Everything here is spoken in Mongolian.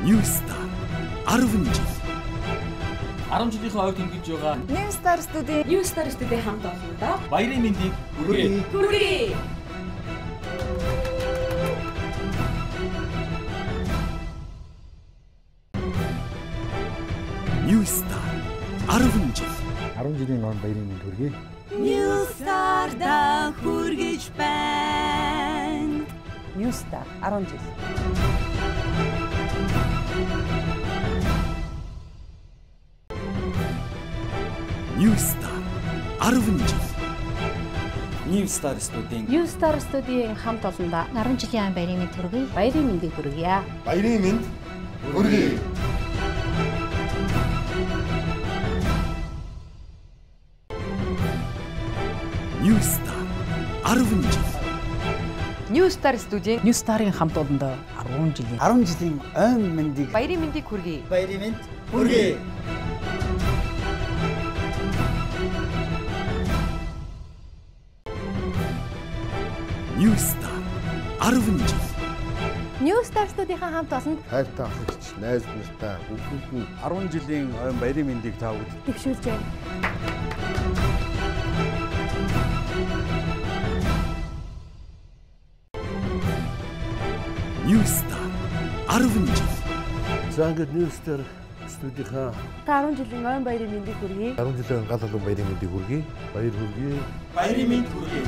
Newstar 10 жил. 10 жилийнхээ ойд ингэж байгаа. Newstar студийн хамт олондоо Баярын мэндийг хүргэе. хүргэе. Newstar 10 жил. 10 жилийн он баярын мэнд хүргэе. Newstar-да хүргэж байна. Newstar 10 жил. Newstar 10 жил. Newstar студийн Newstar студийн хамт олондоо 10 жилийн баярын мэнд хүргэе. баярын мэндийг хүргье. Баярын мэнд хүргэе. Newstar 10 жил. Newstar студийн Newstar-ын хамт олондоо 10 жилийн ойн мэндийг баярын мэндийг хүргье. баярын мэнд хүргэе. Newstar 10 жил. Newstar студийн хамт олонд Хайртай охинч, найз нартай бүгд нь 10 жилийн ойн баярын мэндийг та бүгд төвшүүлж байна. Newstar 10 жил. За ингээд Newstar студийнхаа 10 жилийн ойн баярын мэндийг хүргэе. 10 жилийн гал халуун баярын мэндийг хүргэе. Баяр хүргэе. Баярын мэнд хүргэе.